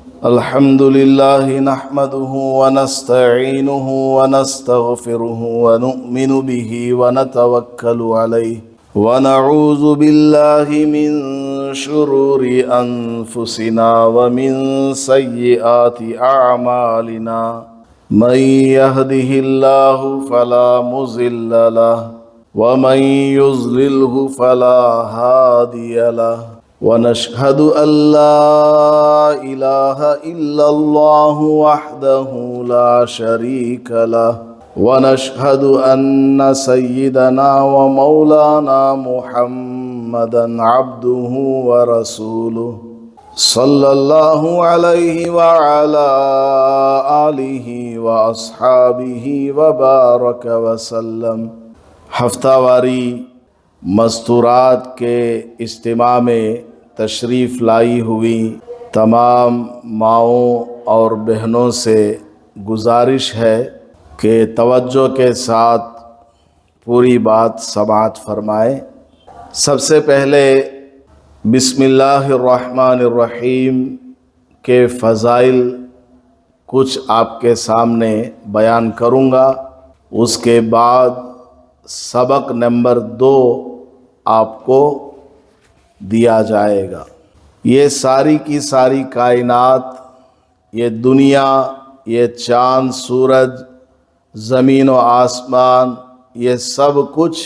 الحمد لله نحمده ونستعينه ونستغفره ونؤمن به ونتوكل عليه ونعوذ بالله من شرور أنفسنا ومن سيئات أعمالنا من يهده الله فلا مضل له ومن يضلله فلا هادي له ونشهد أن لا إله إلا الله وحده لا شريك له ونشهد أن سيدنا ومولانا محمدا عبده ورسوله صلى الله عليه وعلى آله وأصحابه وبارك وسلم۔ ہفتہ واری مستورات کے اجتماع میں تشریف لائی ہوئی تمام ماؤں اور بہنوں سے گزارش ہے کہ توجہ کے ساتھ پوری بات سماعت فرمائیں۔ سب سے پہلے بسم اللہ الرحمن الرحیم کے فضائل کچھ آپ کے سامنے بیان کروں گا، اس کے بعد سبق نمبر 2 آپ کو دیا جائے گا۔ یہ ساری کی ساری کائنات، یہ دنیا، یہ چاند سورج، زمین و آسمان، یہ سب کچھ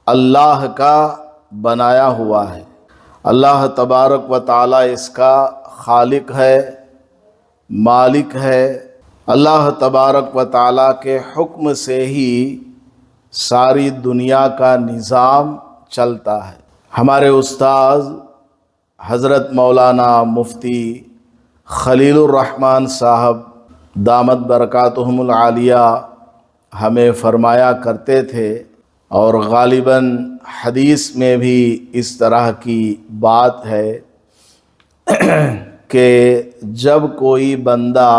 اللہ کا بنایا ہوا ہے۔ اللہ تبارک و تعالی اس کا خالق ہے، مالک ہے۔ اللہ تبارک و تعالی کے حکم سے ہی ساری دنیا کا نظام چلتا ہے۔ ہمارے استاذ حضرت مولانا مفتی خلیل الرحمن صاحب دامت برکاتہم العالیہ ہمیں فرمایا کرتے تھے، اور غالباً حدیث میں بھی اس طرح کی بات ہے کہ جب کوئی بندہ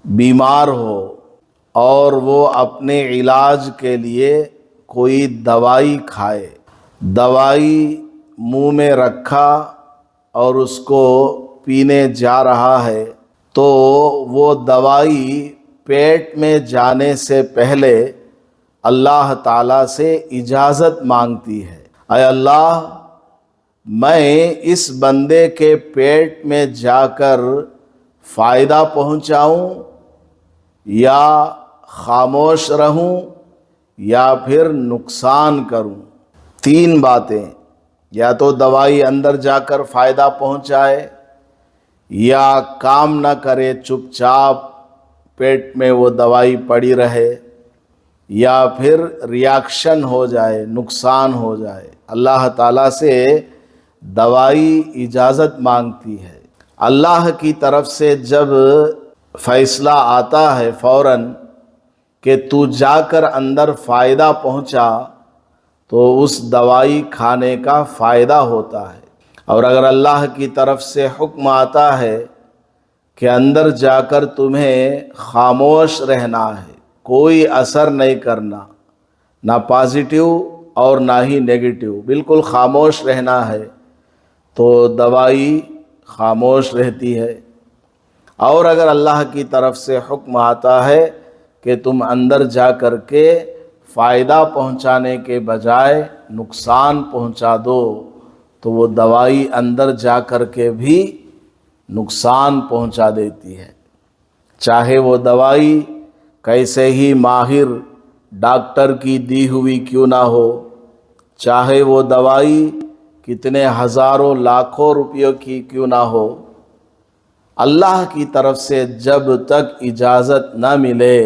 بیمار ہو اور وہ اپنے علاج کے لیے کوئی دوائی کھائے، دوائی منہ میں رکھا اور اس کو پینے جا رہا ہے، تو وہ دوائی پیٹ میں جانے سے پہلے اللہ تعالیٰ سے اجازت مانگتی ہے، اے اللہ میں اس بندے کے پیٹ میں جا کر فائدہ پہنچاؤں یا خاموش رہوں یا پھر نقصان کروں۔ 3 باتیں، یا تو دوائی اندر جا کر فائدہ پہنچائے، یا کام نہ کرے، چپ چاپ پیٹ میں وہ دوائی پڑی رہے، یا پھر ریاکشن ہو جائے، نقصان ہو جائے۔ اللہ تعالیٰ سے دوائی اجازت مانگتی ہے۔ اللہ کی طرف سے جب فیصلہ آتا ہے فوراً کہ تو جا کر اندر فائدہ پہنچا، تو اس دوائی کھانے کا فائدہ ہوتا ہے۔ اور اگر اللہ کی طرف سے حکم آتا ہے کہ اندر جا کر تمہیں خاموش رہنا ہے، کوئی اثر نہیں کرنا، نہ پازیٹیو اور نہ ہی نیگیٹیو، بالکل خاموش رہنا ہے، تو دوائی خاموش رہتی ہے۔ اور اگر اللہ کی طرف سے حکم آتا ہے کہ تم اندر جا کر کے فائدہ پہنچانے کے بجائے نقصان پہنچا دو، تو وہ دوائی اندر جا کر کے بھی نقصان پہنچا دیتی ہے، چاہے وہ دوائی کیسے ہی ماہر ڈاکٹر کی دی ہوئی کیوں نہ ہو، چاہے وہ دوائی کتنے ہزاروں لاکھوں روپیوں کی کیوں نہ ہو، اللہ کی طرف سے جب تک اجازت نہ ملے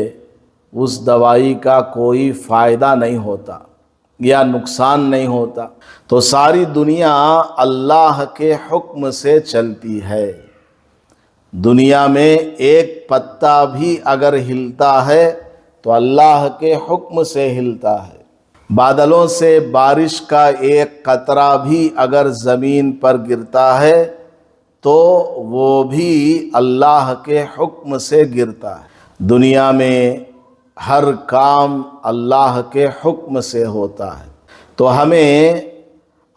اس دوائی کا کوئی فائدہ نہیں ہوتا یا نقصان نہیں ہوتا۔ تو ساری دنیا اللہ کے حکم سے چلتی ہے۔ دنیا میں ایک پتا بھی اگر ہلتا ہے تو اللہ کے حکم سے ہلتا ہے۔ بادلوں سے بارش کا ایک قطرہ بھی اگر زمین پر گرتا ہے تو وہ بھی اللہ کے حکم سے گرتا ہے۔ دنیا میں ہر کام اللہ کے حکم سے ہوتا ہے، تو ہمیں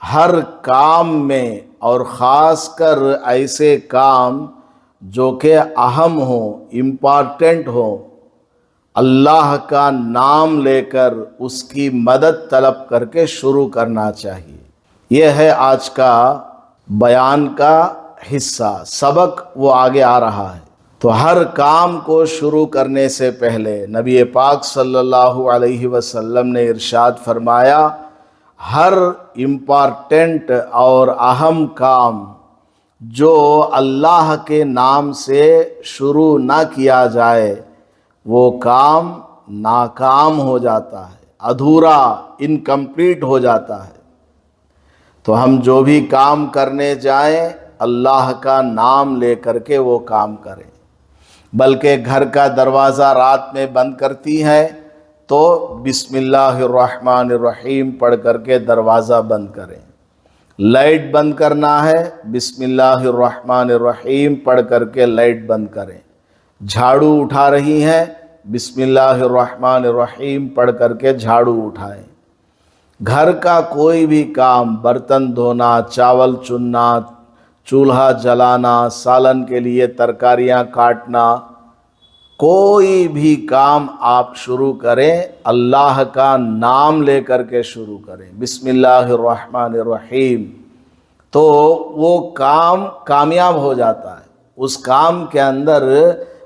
ہر کام میں اور خاص کر ایسے کام جو کہ اہم ہوں، امپارٹنٹ ہوں، اللہ کا نام لے کر اس کی مدد طلب کر کے شروع کرنا چاہیے۔ یہ ہے آج کا بیان کا حصہ، سبق وہ آگے آ رہا ہے۔ تو ہر کام کو شروع کرنے سے پہلے نبی پاک صلی اللہ علیہ وسلم نے ارشاد فرمایا، ہر امپارٹنٹ اور اہم کام جو اللہ کے نام سے شروع نہ کیا جائے وہ کام ناکام ہو جاتا ہے، ادھورا، انکمپلیٹ ہو جاتا ہے۔ تو ہم جو بھی کام کرنے جائیں اللہ کا نام لے کر کے وہ کام کریں، بلکہ گھر کا دروازہ رات میں بند کرتی ہے تو بسم اللہ الرحمن الرحیم پڑھ کر کے دروازہ بند کریں، لائٹ بند کرنا ہے بسم اللہ الرحمن الرحیم پڑھ کر کے لائٹ بند کریں، جھاڑو اٹھا رہی ہیں بسم اللہ الرحمن الرحیم پڑھ کر کے جھاڑو اٹھائیں، گھر کا کوئی بھی کام، برتن دھونا، چاول چننا، چولہا جلانا، سالن کے لیے ترکاریاں کاٹنا، کوئی بھی کام آپ شروع کریں اللہ کا نام لے کر کے شروع کریں، بسم اللہ الرحمن الرحیم، تو وہ کام کامیاب ہو جاتا ہے، اس کام کے اندر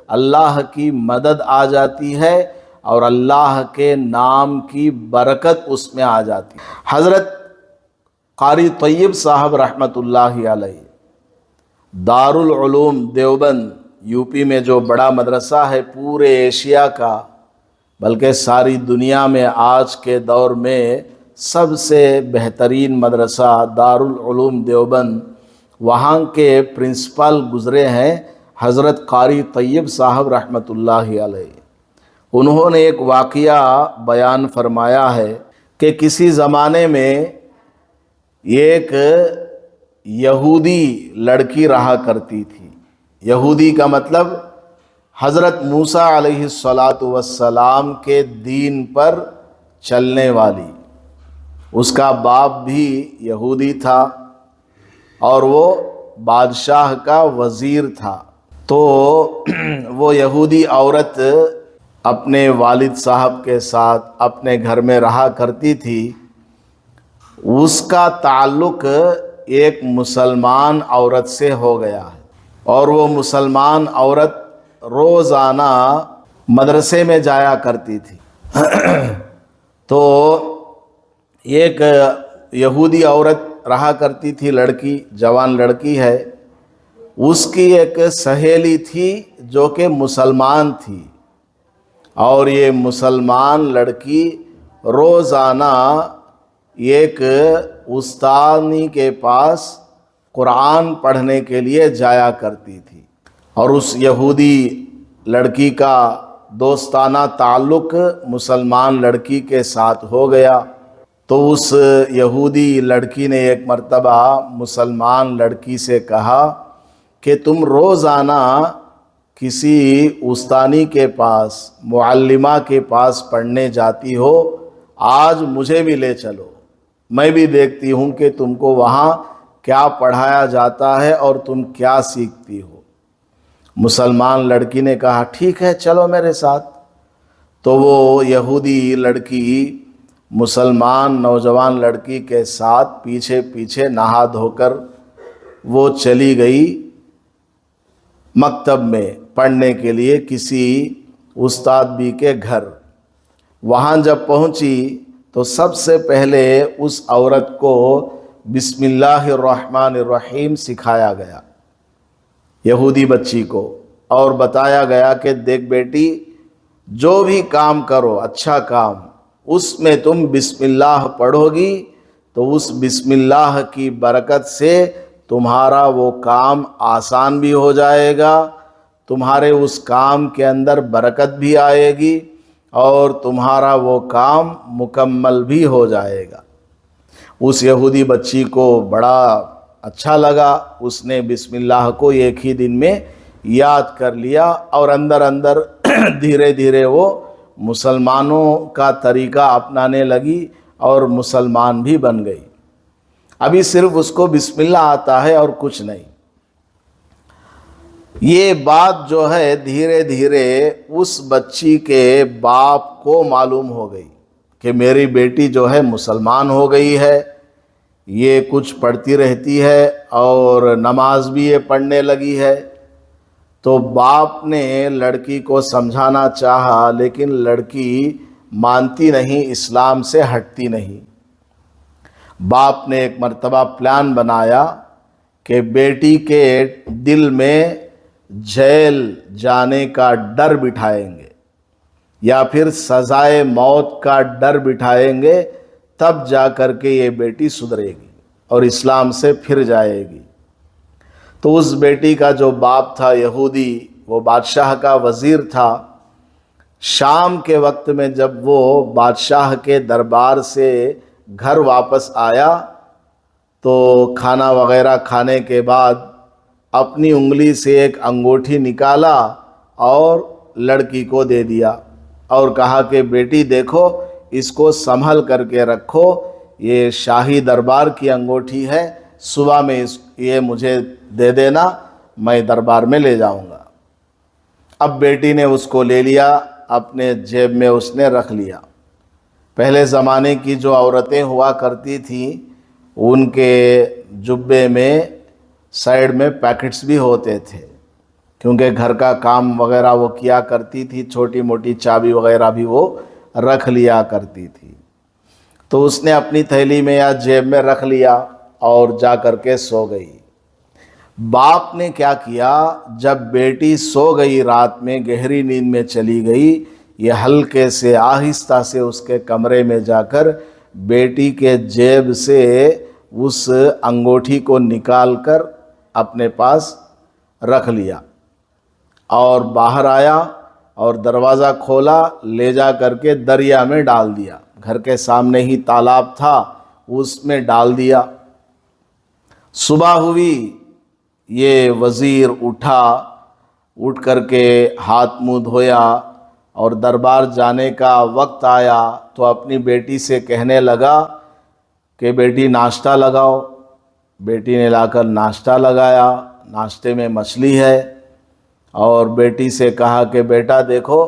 اللہ کی مدد آ جاتی ہے اور اللہ کے نام کی برکت اس میں آ جاتی ہے۔ حضرت قاری طیب صاحب رحمۃ اللہ علیہ دارالعلوم دیوبند یو پی میں جو بڑا مدرسہ ہے پورے ایشیا کا، بلکہ ساری دنیا میں آج کے دور میں سب سے بہترین مدرسہ دارالعلوم دیوبند، وہاں کے پرنسپل گزرے ہیں حضرت قاری طیب صاحب رحمۃ اللہ علیہ۔ انہوں نے ایک واقعہ بیان فرمایا ہے کہ کسی زمانے میں ایک یہودی لڑکی رہا کرتی تھی۔ یہودی کا مطلب حضرت موسیٰ علیہ السلام کے دین پر چلنے والی، اس کا باپ بھی یہودی تھا اور وہ بادشاہ کا وزیر تھا، تو وہ یہودی عورت اپنے والد صاحب کے ساتھ اپنے گھر میں رہا کرتی تھی۔ اس کا تعلق ایک مسلمان عورت سے ہو گیا ہے اور وہ مسلمان عورت روزانہ مدرسے میں جایا کرتی تھی۔ تو ایک یہودی عورت رہا کرتی تھی، لڑکی، جوان لڑکی ہے، اس کی ایک سہیلی تھی جو کہ مسلمان تھی، اور یہ مسلمان لڑکی روزانہ ایک استادنی کے پاس قرآن پڑھنے کے لیے جایا کرتی تھی، اور اس یہودی لڑکی کا دوستانہ تعلق مسلمان لڑکی کے ساتھ ہو گیا۔ تو اس یہودی لڑکی نے ایک مرتبہ مسلمان لڑکی سے کہا کہ تم روزانہ کسی استانی کے پاس، معلمہ کے پاس پڑھنے جاتی ہو، آج مجھے بھی لے چلو، میں بھی دیکھتی ہوں کہ تم کو وہاں کیا پڑھایا جاتا ہے اور تم کیا سیکھتی ہو۔ مسلمان لڑکی نے کہا ٹھیک ہے چلو میرے ساتھ۔ تو وہ یہودی لڑکی مسلمان نوجوان لڑکی کے ساتھ پیچھے پیچھے نہا دھو کر وہ چلی گئی مکتب میں پڑھنے کے لیے کسی استاد بھی کے گھر۔ وہاں جب پہنچی تو سب سے پہلے اس عورت کو بسم اللہ الرحمن الرحیم سکھایا گیا، یہودی بچی کو، اور بتایا گیا کہ دیکھ بیٹی، جو بھی کام کرو اچھا کام، اس میں تم بسم اللہ پڑھو گی تو اس بسم اللہ کی برکت سے تمہارا وہ کام آسان بھی ہو جائے گا، تمہارے اس کام کے اندر برکت بھی آئے گی اور تمہارا وہ کام مکمل بھی ہو جائے گا۔ اس یہودی بچی کو بڑا اچھا لگا، اس نے بسم اللہ کو ایک ہی دن میں یاد کر لیا اور اندر اندر دھیرے دھیرے وہ مسلمانوں کا طریقہ اپنانے لگی اور مسلمان بھی بن گئی۔ ابھی صرف اس کو بسم اللہ آتا ہے اور کچھ نہیں۔ یہ بات جو ہے دھیرے دھیرے اس بچی کے باپ کو معلوم ہو گئی کہ میری بیٹی جو ہے مسلمان ہو گئی ہے، یہ کچھ پڑھتی رہتی ہے اور نماز بھی یہ پڑھنے لگی ہے۔ تو باپ نے لڑکی کو سمجھانا چاہا، لیکن لڑکی مانتی نہیں، اسلام سے ہٹتی نہیں۔ باپ نے ایک مرتبہ پلان بنایا کہ بیٹی کے دل میں جیل جانے کا ڈر بٹھائیں گے یا پھر سزائے موت کا ڈر بٹھائیں گے، تب جا کر کے یہ بیٹی سدھرے گی اور اسلام سے پھر جائے گی۔ تو اس بیٹی کا جو باپ تھا یہودی، وہ بادشاہ کا وزیر تھا۔ شام کے وقت میں جب وہ بادشاہ کے دربار سے گھر واپس آیا تو کھانا وغیرہ کھانے کے بعد اپنی انگلی سے ایک انگوٹھی نکالا اور لڑکی کو دے دیا اور کہا کہ بیٹی دیکھو، اس کو سنبھل کر کے رکھو، یہ شاہی دربار کی انگوٹھی ہے، صبح میں یہ مجھے دے دینا، میں دربار میں لے جاؤں گا۔ اب بیٹی نے اس کو لے لیا، اپنے جیب میں اس نے رکھ لیا۔ پہلے زمانے کی جو عورتیں ہوا کرتی تھیں، ان کے جبے میں سائیڈ میں پیکٹس بھی ہوتے تھے، کیونکہ گھر کا کام وغیرہ وہ کیا کرتی تھی، چھوٹی موٹی چابی وغیرہ بھی وہ رکھ لیا کرتی تھی۔ تو اس نے اپنی تھیلی میں یا جیب میں رکھ لیا اور جا کر کے سو گئی۔ باپ نے کیا کیا، جب بیٹی سو گئی، رات میں گہری نیند میں چلی گئی، یہ ہلکے سے آہستہ سے اس کے کمرے میں جا کر بیٹی کے جیب سے اس انگوٹھی کو نکال کر اپنے پاس رکھ لیا اور باہر آیا اور دروازہ کھولا، لے جا کر کے دریا میں ڈال دیا۔ گھر کے سامنے ہی تالاب تھا، اس میں ڈال دیا۔ صبح ہوئی، یہ وزیر اٹھ کر کے ہاتھ منہ دھویا اور دربار جانے کا وقت آیا تو اپنی بیٹی سے کہنے لگا کہ بیٹی ناشتہ لگاؤ۔ بیٹی نے لا کر ناشتہ لگایا، ناشتے میں مچھلی ہے، اور بیٹی سے کہا کہ بیٹا دیکھو،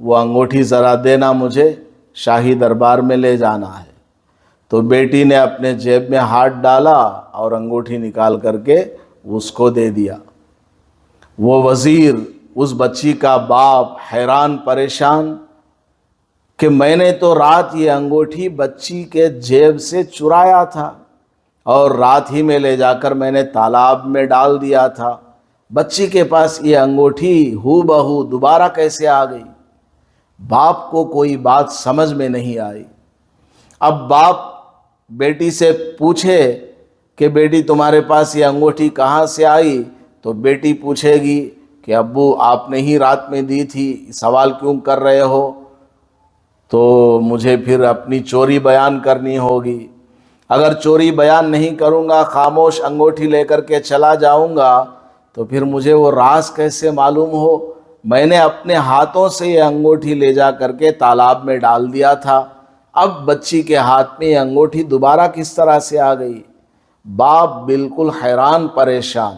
وہ انگوٹھی ذرا دینا، مجھے شاہی دربار میں لے جانا ہے۔ تو بیٹی نے اپنے جیب میں ہاتھ ڈالا اور انگوٹھی نکال کر کے اس کو دے دیا۔ وہ وزیر، اس بچی کا باپ، حیران پریشان کہ میں نے تو رات یہ انگوٹھی بچی کے جیب سے چرایا تھا اور رات ہی میں لے جا کر میں نے تالاب میں ڈال دیا تھا، بچی کے پاس یہ انگوٹھی ہو بہو دوبارہ کیسے آ گئی؟ باپ کو کوئی بات سمجھ میں نہیں آئی۔ اب باپ بیٹی سے پوچھے کہ بیٹی تمہارے پاس یہ انگوٹھی کہاں سے آئی، تو بیٹی پوچھے گی کہ ابو آپ نے ہی رات میں دی تھی، سوال کیوں کر رہے ہو؟ تو مجھے پھر اپنی چوری بیان کرنی ہوگی۔ اگر چوری بیان نہیں کروں گا، خاموش انگوٹھی لے کر کے چلا جاؤں گا، تو پھر مجھے وہ راز کیسے معلوم ہو؟ میں نے اپنے ہاتھوں سے یہ انگوٹھی لے جا کر کے تالاب میں ڈال دیا تھا، اب بچی کے ہاتھ میں یہ انگوٹھی دوبارہ کس طرح سے آ گئی؟ باپ بالکل حیران پریشان،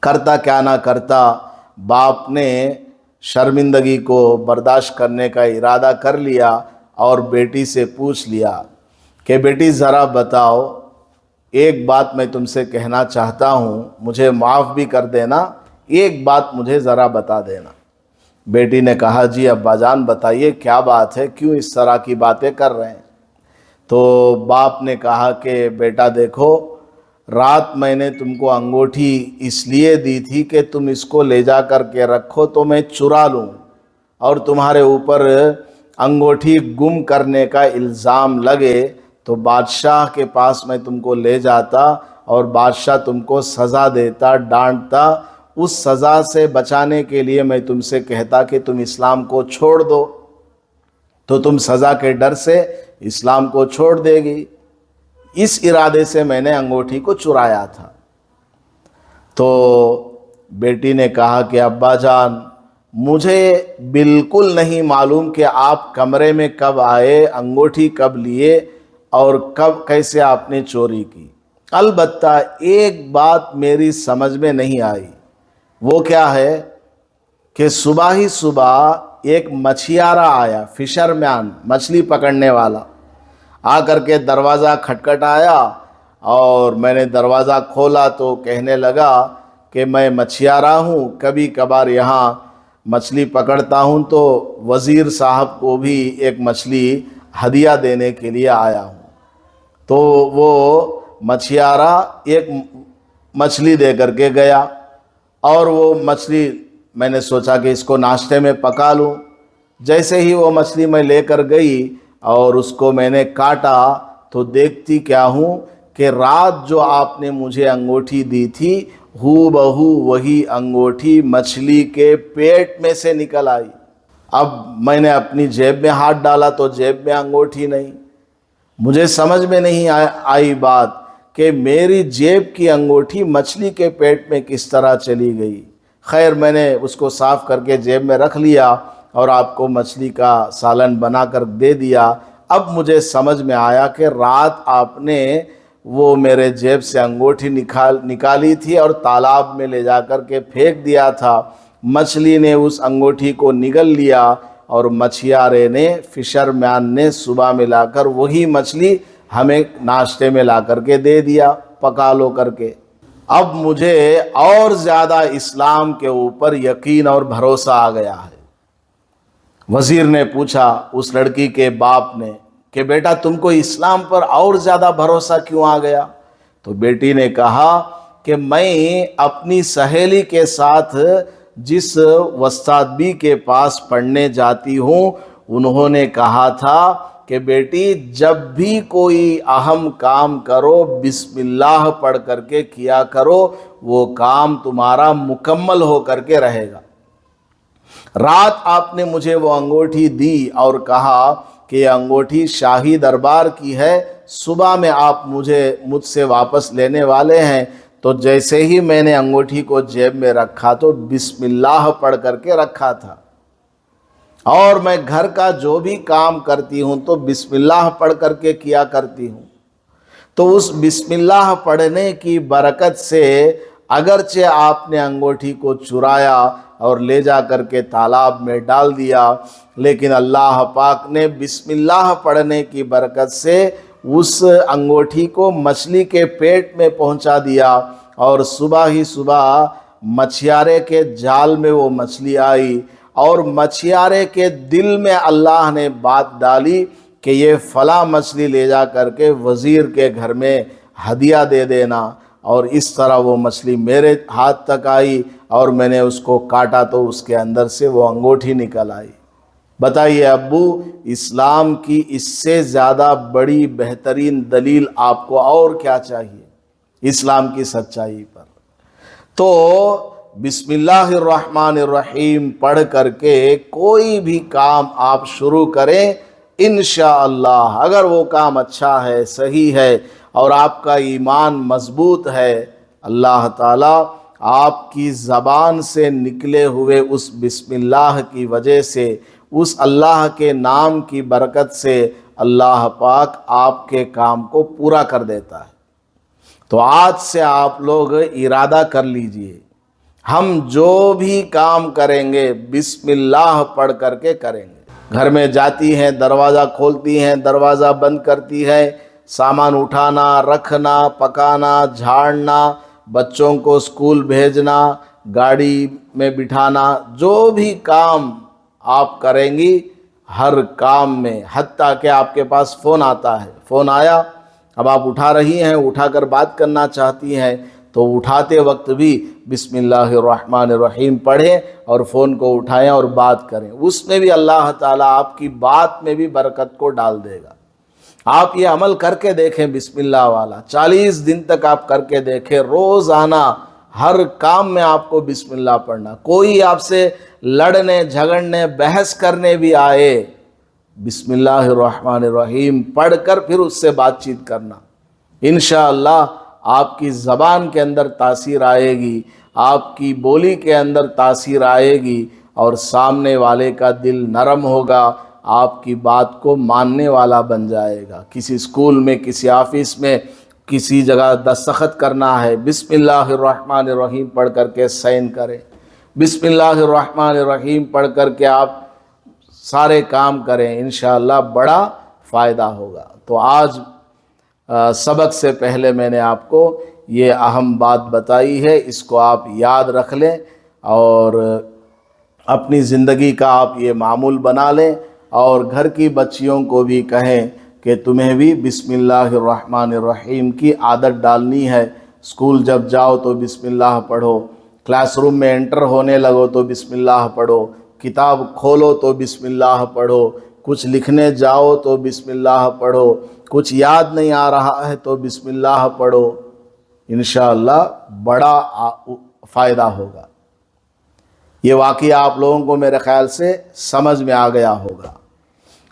کرتا کیا نہ کرتا، باپ نے شرمندگی کو برداشت کرنے کا ارادہ کر لیا اور بیٹی سے پوچھ لیا کہ بیٹی ذرا بتاؤ، ایک بات میں تم سے کہنا چاہتا ہوں، مجھے معاف بھی کر دینا، ایک بات مجھے ذرا بتا دینا۔ بیٹی نے کہا جی ابا جان بتائیے کیا بات ہے، کیوں اس طرح کی باتیں کر رہے ہیں؟ تو باپ نے کہا کہ بیٹا دیکھو، رات میں نے تم کو انگوٹھی اس لیے دی تھی کہ تم اس کو لے جا کر کے رکھو تو میں چرا لوں اور تمہارے اوپر انگوٹھی گم کرنے کا الزام لگے تو بادشاہ کے پاس میں تم کو لے جاتا اور بادشاہ تم کو سزا دیتا، ڈانٹتا۔ اس سزا سے بچانے کے لیے میں تم سے کہتا کہ تم اسلام کو چھوڑ دو، تو تم سزا کے ڈر سے اسلام کو چھوڑ دے گی، اس ارادے سے میں نے انگوٹھی کو چرایا تھا۔ تو بیٹی نے کہا کہ ابا جان مجھے بالکل نہیں معلوم کہ آپ کمرے میں کب آئے، انگوٹھی کب لیے اور کب کیسے آپ نے چوری کی۔ البتہ ایک بات میری سمجھ میں نہیں آئی وہ کیا ہے کہ صبح ہی صبح ایک مچھیارا آیا، فشر مین، مچھلی پکڑنے والا، آ کر کے دروازہ کھٹکھٹایا اور میں نے دروازہ کھولا تو کہنے لگا کہ میں مچھیارا ہوں، کبھی کبھار یہاں مچھلی پکڑتا ہوں، تو وزیر صاحب کو بھی ایک مچھلی ہدیہ دینے کے لیے آیا ہوں۔ تو وہ مچھیارا ایک مچھلی دے کر کے گیا، اور وہ مچھلی میں نے سوچا کہ اس کو ناشتے میں پکا لوں۔ جیسے ہی وہ مچھلی میں لے کر گئی اور اس کو میں نے کاٹا تو دیکھتی کیا ہوں کہ رات جو آپ نے مجھے انگوٹھی دی تھی، ہو بہو وہی انگوٹھی مچھلی کے پیٹ میں سے نکل آئی۔ اب میں نے اپنی جیب میں ہاتھ ڈالا تو جیب میں انگوٹھی نہیں۔ مجھے سمجھ میں نہیں آئی بات کہ میری جیب کی انگوٹھی مچھلی کے پیٹ میں کس طرح چلی گئی۔ خیر میں نے اس کو صاف کر کے جیب میں رکھ لیا اور آپ کو مچھلی کا سالن بنا کر دے دیا۔ اب مجھے سمجھ میں آیا کہ رات آپ نے وہ میرے جیب سے انگوٹھی نکالی تھی اور تالاب میں لے جا کر کے پھینک دیا تھا۔ مچھلی نے اس انگوٹھی کو نگل لیا اور مچھیارے نے، فشر مین نے صبح میں لا کر وہی مچھلی ہمیں ناشتے میں لا کر کے دے دیا، پکا لو کر کے۔ اب مجھے اور زیادہ اسلام کے اوپر یقین اور بھروسہ آ گیا ہے۔ وزیر نے پوچھا اس لڑکی کے باپ نے کہ بیٹا تم کو اسلام پر اور زیادہ بھروسہ کیوں آ گیا؟ تو بیٹی نے کہا کہ میں اپنی سہیلی کے ساتھ جس وستاد بی کے پاس پڑھنے جاتی ہوں، انہوں نے کہا تھا کہ بیٹی جب بھی کوئی اہم کام کرو بسم اللہ پڑھ کر کے کیا کرو، وہ کام تمہارا مکمل ہو کر کے رہے گا۔ رات آپ نے مجھے وہ انگوٹھی دی اور کہا کہ یہ انگوٹھی شاہی دربار کی ہے، صبح میں آپ مجھ سے واپس لینے والے ہیں۔ تو جیسے ہی میں نے انگوٹھی کو جیب میں رکھا تو بسم اللہ پڑھ کر کے رکھا تھا، اور میں گھر کا جو بھی کام کرتی ہوں تو بسم اللہ پڑھ کر کے کیا کرتی ہوں۔ تو اس بسم اللہ پڑھنے کی برکت سے اگرچہ آپ نے انگوٹھی کو چرایا اور لے جا کر کے تالاب میں ڈال دیا، لیکن اللہ پاک نے بسم اللہ پڑھنے کی برکت سے اس انگوٹھی کو مچھلی کے پیٹ میں پہنچا دیا، اور صبح ہی صبح مچھیارے کے جال میں وہ مچھلی آئی، اور مچھیارے کے دل میں اللہ نے بات ڈالی کہ یہ فلاں مچھلی لے جا کر کے وزیر کے گھر میں ہدیہ دے دینا، اور اس طرح وہ مچھلی میرے ہاتھ تک آئی اور میں نے اس کو کاٹا تو اس کے اندر سے وہ انگوٹھی نکل آئی۔ بتائیے ابو، اسلام کی اس سے زیادہ بڑی بہترین دلیل آپ کو اور کیا چاہیے اسلام کی سچائی پر؟ تو بسم اللہ الرحمن الرحیم پڑھ کر کے کوئی بھی کام آپ شروع کریں، انشاءاللہ اگر وہ کام اچھا ہے، صحیح ہے، اور آپ کا ایمان مضبوط ہے، اللہ تعالیٰ آپ کی زبان سے نکلے ہوئے اس بسم اللہ کی وجہ سے، اس اللہ کے نام کی برکت سے اللہ پاک آپ کے کام کو پورا کر دیتا ہے۔ تو آج سے آپ لوگ ارادہ کر لیجئے، ہم جو بھی کام کریں گے بسم اللہ پڑھ کر کے کریں گے۔ گھر میں جاتی ہیں، دروازہ کھولتی ہیں، دروازہ بند کرتی ہیں، سامان اٹھانا، رکھنا، پکانا، جھاڑنا، بچوں کو اسکول بھیجنا، گاڑی میں بٹھانا، جو بھی کام آپ کریں گی ہر کام میں، حتیٰ کہ آپ کے پاس فون آتا ہے، فون آیا، اب آپ اٹھا رہی ہیں، اٹھا کر بات کرنا چاہتی ہیں، تو اٹھاتے وقت بھی بسم اللہ الرحمن الرحیم پڑھیں اور فون کو اٹھائیں اور بات کریں، اس میں بھی اللہ تعالیٰ آپ کی بات میں بھی برکت کو ڈال دے گا۔ آپ یہ عمل کر کے دیکھیں بسم اللہ والا، 40 دن تک آپ کر کے دیکھیں، روزانہ ہر کام میں آپ کو بسم اللہ پڑھنا۔ کوئی آپ سے لڑنے جھگڑنے بحث کرنے بھی آئے، بسم اللہ الرحمن الرحیم پڑھ کر پھر اس سے بات چیت کرنا، انشاءاللہ آپ کی زبان کے اندر تاثیر آئے گی، آپ کی بولی کے اندر تاثیر آئے گی، اور سامنے والے کا دل نرم ہوگا، آپ کی بات کو ماننے والا بن جائے گا۔ کسی اسکول میں، کسی آفس میں، کسی جگہ دستخط کرنا ہے، بسم اللہ الرحمن الرحیم پڑھ کر کے سائن کریں۔ بسم اللہ الرحمن الرحیم پڑھ کر کے آپ سارے کام کریں، انشاءاللہ بڑا فائدہ ہوگا۔ تو آج سبق سے پہلے میں نے آپ کو یہ اہم بات بتائی ہے، اس کو آپ یاد رکھ لیں اور اپنی زندگی کا آپ یہ معمول بنا لیں، اور گھر کی بچیوں کو بھی کہیں کہ تمہیں بھی بسم اللہ الرحمن الرحیم کی عادت ڈالنی ہے۔ اسکول جب جاؤ تو بسم اللہ پڑھو، کلاس روم میں انٹر ہونے لگو تو بسم اللہ پڑھو، کتاب کھولو تو بسم اللہ پڑھو، کچھ لکھنے جاؤ تو بسم اللہ پڑھو، کچھ یاد نہیں آ رہا ہے تو بسم اللہ پڑھو، انشاءاللہ بڑا فائدہ ہوگا۔ یہ واقعہ آپ لوگوں کو میرے خیال سے سمجھ میں آ گیا ہوگا۔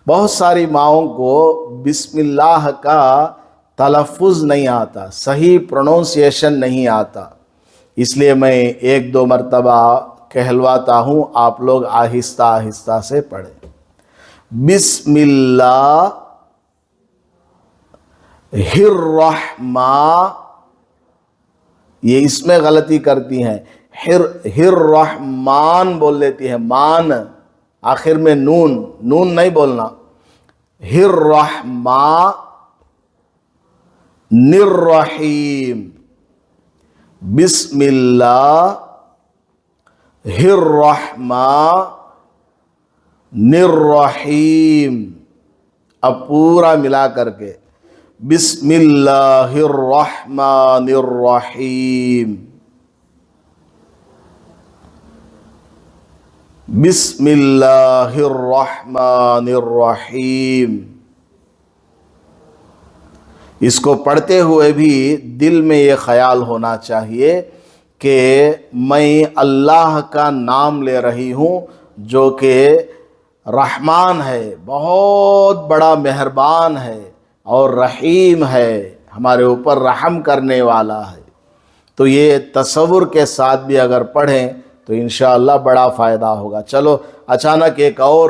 بہت ساری ماؤں کو بسم اللہ کا تلفظ نہیں آتا، صحیح پروننسیشن نہیں آتا، اس لیے میں ایک دو مرتبہ کہلواتا ہوں، آپ لوگ آہستہ آہستہ سے پڑھیں۔ بسم اللہ الرحمن، یہ اس میں غلطی کرتی ہیں، الرحمن بول لیتی ہے، مان آخر میں نون نہیں بولنا، الرحمن الرحیم، بسم اللہ الرحمن الرحیم، اب پورا ملا کر کے بسم اللہ الرحمن الرحیم، بسم اللہ الرحمن الرحیم۔ اس کو پڑھتے ہوئے بھی دل میں یہ خیال ہونا چاہیے کہ میں اللہ کا نام لے رہی ہوں جو کہ رحمان ہے، بہت بڑا مہربان ہے اور رحیم ہے، ہمارے اوپر رحم کرنے والا ہے۔ تو یہ تصور کے ساتھ بھی اگر پڑھیں تو انشاءاللہ بڑا فائدہ ہوگا۔ چلو اچانک ایک اور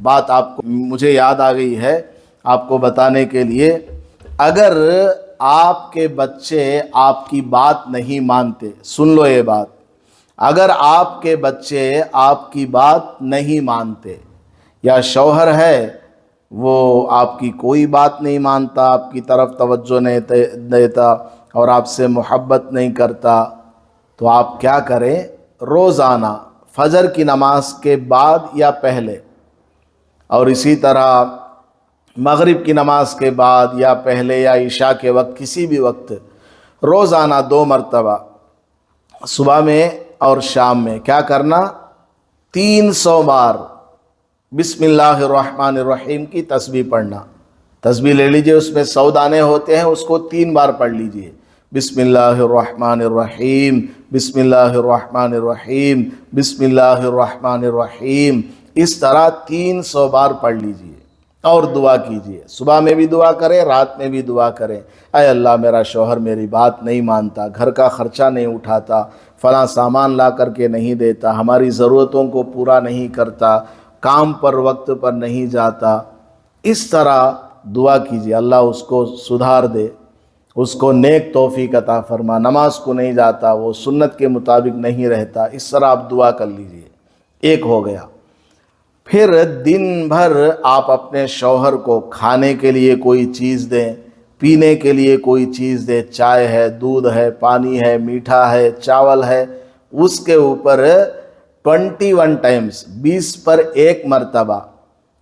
بات مجھے یاد آ گئی ہے آپ کو بتانے کے لیے، اگر آپ کے بچے آپ کی بات نہیں مانتے، سن لو یہ بات، اگر آپ کے بچے آپ کی بات نہیں مانتے، یا شوہر ہے وہ آپ کی کوئی بات نہیں مانتا، آپ کی طرف توجہ نہیں دیتا اور آپ سے محبت نہیں کرتا، تو آپ کیا کریں، روزانہ فجر کی نماز کے بعد یا پہلے، اور اسی طرح مغرب کی نماز کے بعد یا پہلے یا عشاء کے وقت، کسی بھی وقت، روزانہ 2 مرتبہ صبح میں اور شام میں کیا کرنا، 300 بار بسم اللہ الرحمن الرحیم کی تسبیح پڑھنا۔ تسبیح لے لیجئے، اس میں 100 دانے ہوتے ہیں، اس کو 3 بار پڑھ لیجئے، بسم اللہ الرحمن الرحیم، بسم اللہ الرحمن الرحیم، بسم اللہ الرحمن الرحیم، اس طرح 300 بار پڑھ لیجئے اور دعا کیجئے۔ صبح میں بھی دعا کریں، رات میں بھی دعا کریں، اے اللہ میرا شوہر میری بات نہیں مانتا، گھر کا خرچہ نہیں اٹھاتا، فلاں سامان لا کر کے نہیں دیتا، ہماری ضرورتوں کو پورا نہیں کرتا، کام پر وقت پر نہیں جاتا، اس طرح دعا کیجئے، اللہ اس کو سدھار دے، اس کو نیک توفیق عطا فرما، نماز کو نہیں جاتا، وہ سنت کے مطابق نہیں رہتا، اس طرح آپ دعا کر لیجئے۔ ایک ہو گیا۔ پھر دن بھر آپ اپنے شوہر کو کھانے کے لیے کوئی چیز دیں، پینے کے لیے کوئی چیز دیں، چائے ہے، دودھ ہے، پانی ہے، میٹھا ہے، چاول ہے، اس کے اوپر 21 ٹائمز 20 پر 1 مرتبہ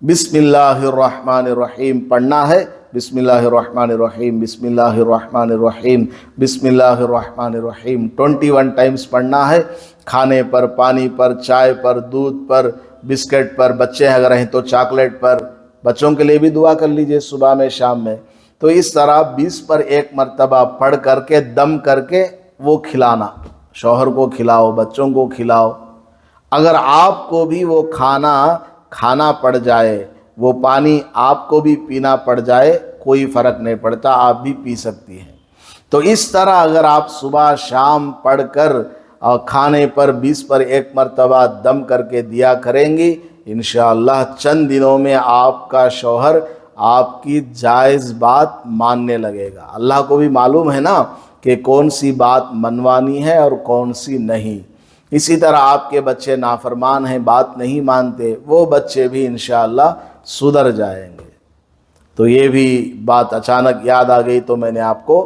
بسم اللہ الرحمن الرحیم پڑھنا ہے، بسم اللہ الرحمن الرحیم، بسم اللہ الرحمن الرحیم، بسم اللہ الرحمن الرحیم 21 ٹائمز پڑھنا ہے، کھانے پر، پانی پر، چائے پر، دودھ پر، بسکٹ پر، بچے اگر ہیں تو چاکلیٹ پر، بچوں کے لیے بھی دعا کر لیجئے صبح میں شام میں۔ تو اس طرح 20 پر 1 مرتبہ پڑھ کر کے دم کر کے وہ کھلانا، شوہر کو کھلاؤ، بچوں کو کھلاؤ۔ اگر آپ کو بھی وہ کھانا پڑ جائے، وہ پانی آپ کو بھی پینا پڑ جائے، کوئی فرق نہیں پڑتا، آپ بھی پی سکتی ہیں۔ تو اس طرح اگر آپ صبح شام پڑھ کر اور کھانے پر 20 پر 1 مرتبہ دم کر کے دیا کریں گی، انشاءاللہ چند دنوں میں آپ کا شوہر آپ کی جائز بات ماننے لگے گا۔ اللہ کو بھی معلوم ہے نا کہ کون سی بات منوانی ہے اور کون سی نہیں۔ اسی طرح آپ کے بچے نافرمان ہیں، بات نہیں مانتے، وہ بچے بھی انشاءاللہ سدھر جائیں گے۔ تو یہ بھی بات اچانک یاد آ گئی تو میں نے آپ کو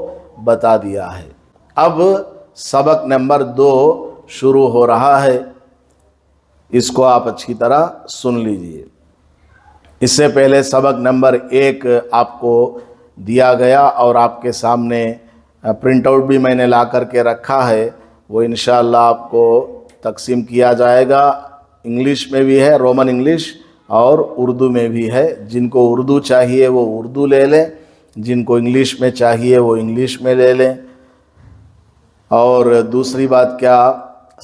بتا دیا ہے۔ اب سبق نمبر 2 شروع ہو رہا ہے، اس کو آپ اچھی طرح سن لیجئے۔ اس سے پہلے سبق نمبر 1 آپ کو دیا گیا اور آپ کے سامنے پرنٹ آؤٹ بھی میں نے لا کر کے رکھا ہے، وہ انشاءاللہ آپ کو تقسیم کیا جائے گا۔ انگلش میں بھی ہے، رومن انگلش، اور اردو میں بھی ہے۔ جن کو اردو چاہیے وہ اردو لے لیں، جن کو انگلش میں چاہیے وہ انگلش میں لے لیں۔ اور دوسری بات کیا،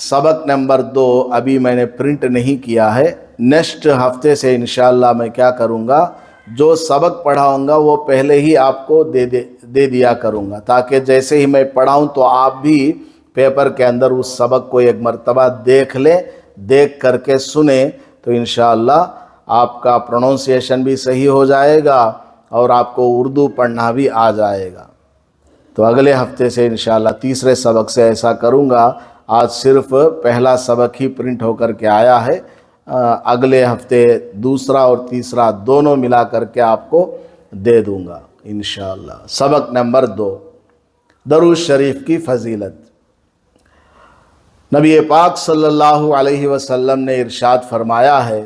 سبق نمبر 2 ابھی میں نے پرنٹ نہیں کیا ہے، نیکسٹ ہفتے سے انشاءاللہ میں کیا کروں گا، جو سبق پڑھاؤں گا وہ پہلے ہی آپ کو دے دیا کروں گا، تاکہ جیسے ہی میں پڑھاؤں تو آپ بھی پیپر کے اندر اس سبق کو ایک مرتبہ دیکھ لیں، دیکھ کر کے سنیں، تو انشاءاللہ آپ کا پروننسیشن بھی صحیح ہو جائے گا اور آپ کو اردو پڑھنا بھی آ جائے گا۔ تو اگلے ہفتے سے انشاءاللہ تیسرے سبق سے ایسا کروں گا۔ آج صرف پہلا سبق ہی پرنٹ ہو کر کے آیا ہے، اگلے ہفتے دوسرا اور تیسرا دونوں ملا کر کے آپ کو دے دوں گا انشاءاللہ۔ سبق نمبر 2، درود شریف کی فضیلت۔ نبی پاک صلی اللہ علیہ وسلم نے ارشاد فرمایا ہے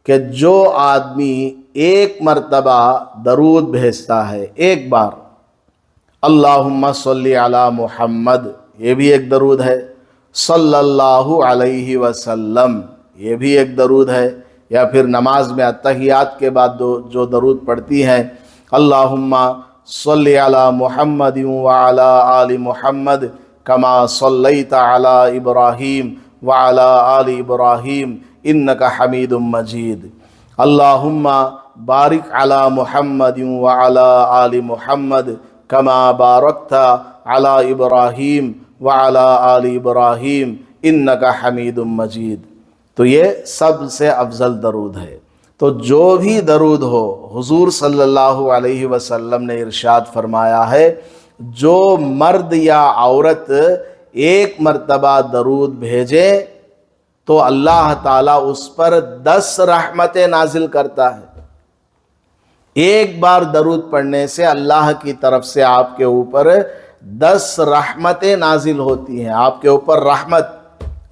کہ جو آدمی ایک مرتبہ درود بھیجتا ہے، ایک بار، اللہم صلی علی محمد، یہ بھی ایک درود ہے، صلی اللہ علیہ وسلم، یہ بھی ایک درود ہے، یا پھر نماز میں اتحیات کے بعد جو درود پڑھتی ہیں، اللہم صلی علی محمد وعلی آل محمد کما صلیت علی ابراہیم وعلی آل ابراہیم انک حمید مجید، اللہم بارک علی محمد وعلی آل محمد کما بارکت علی ابراہیم وعلی آل ابراہیم انک حمید مجید۔ تو یہ سب سے افضل درود ہے۔ تو جو بھی درود ہو، حضور صلی اللہ علیہ وسلم نے ارشاد فرمایا ہے، جو مرد یا عورت ایک مرتبہ درود بھیجے تو اللہ تعالیٰ اس پر 10 رحمتیں نازل کرتا ہے۔ ایک بار درود پڑھنے سے اللہ کی طرف سے آپ کے اوپر 10 رحمتیں نازل ہوتی ہیں۔ آپ کے اوپر رحمت،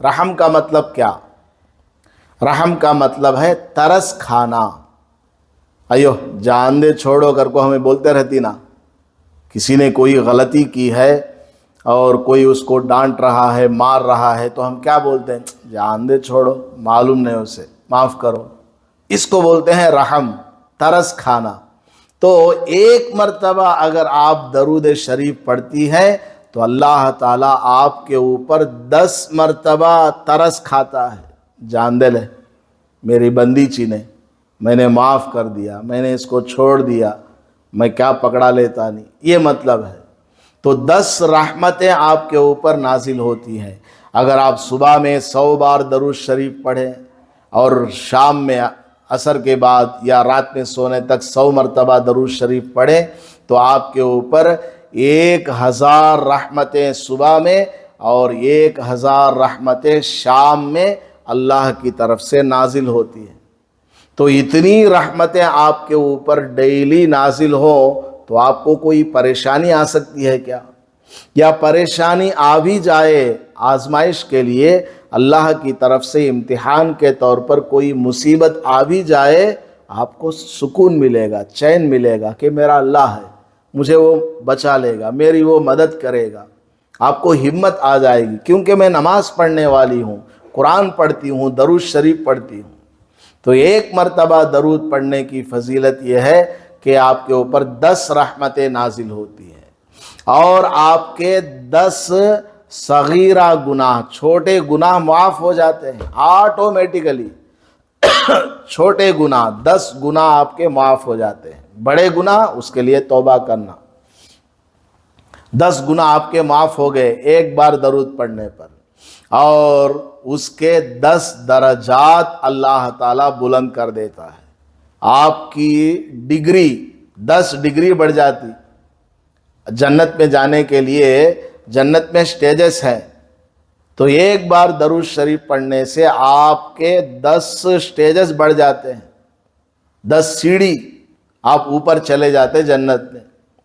رحم کا مطلب کیا؟ رحم کا مطلب ہے ترس کھانا۔ ایو جان دے چھوڑو کر کو ہمیں بولتے رہتی نا، کسی نے کوئی غلطی کی ہے اور کوئی اس کو ڈانٹ رہا ہے، مار رہا ہے، تو ہم کیا بولتے ہیں؟ جان دے چھوڑو، معلوم نہیں اسے، معاف کرو۔ اس کو بولتے ہیں رحم، ترس کھانا۔ تو ایک مرتبہ اگر آپ درود شریف پڑھتی ہیں تو اللہ تعالیٰ آپ کے اوپر 10 مرتبہ ترس کھاتا ہے، جان دے لے میری بندی چینے، میں نے معاف کر دیا، میں نے اس کو چھوڑ دیا، میں کیا پکڑا لیتا نہیں، یہ مطلب ہے۔ تو 10 رحمتیں آپ کے اوپر نازل ہوتی ہیں۔ اگر آپ صبح میں 100 بار درود شریف پڑھیں اور شام میں عصر کے بعد یا رات میں سونے تک 100 مرتبہ درود شریف پڑھیں تو آپ کے اوپر 1000 رحمتیں صبح میں اور 1000 رحمتیں شام میں اللہ کی طرف سے نازل ہوتی ہیں۔ تو اتنی رحمتیں آپ کے اوپر ڈیلی نازل ہو تو آپ کو کوئی پریشانی آ سکتی ہے کیا؟ یا پریشانی آ بھی جائے آزمائش کے لیے، اللہ کی طرف سے امتحان کے طور پر کوئی مصیبت آ بھی جائے، آپ کو سکون ملے گا، چین ملے گا کہ میرا اللہ ہے، مجھے وہ بچا لے گا، میری وہ مدد کرے گا۔ آپ کو ہمت آ جائے گی، کیونکہ میں نماز پڑھنے والی ہوں، قرآن پڑھتی ہوں، درود شریف پڑھتی ہوں۔ تو ایک مرتبہ درود پڑھنے کی فضیلت یہ ہے کہ آپ کے اوپر 10 رحمتیں نازل ہوتی ہیں اور آپ کے 10 صغیرہ گناہ، چھوٹے گناہ معاف ہو جاتے ہیں آٹومیٹیکلی۔ چھوٹے گناہ 10 گناہ آپ کے معاف ہو جاتے ہیں، بڑے گناہ اس کے لیے توبہ کرنا۔ 10 گناہ آپ کے معاف ہو گئے ایک بار درود پڑھنے پر، اور اس کے 10 درجات اللہ تعالیٰ بلند کر دیتا ہے۔ آپ کی ڈگری 10 ڈگری بڑھ جاتی۔ جنت میں جانے کے لیے جنت میں سٹیجز ہیں، تو ایک بار درود شریف پڑھنے سے آپ کے 10 سٹیجز بڑھ جاتے ہیں، 10 سیڑھی آپ اوپر چلے جاتے جنت میں۔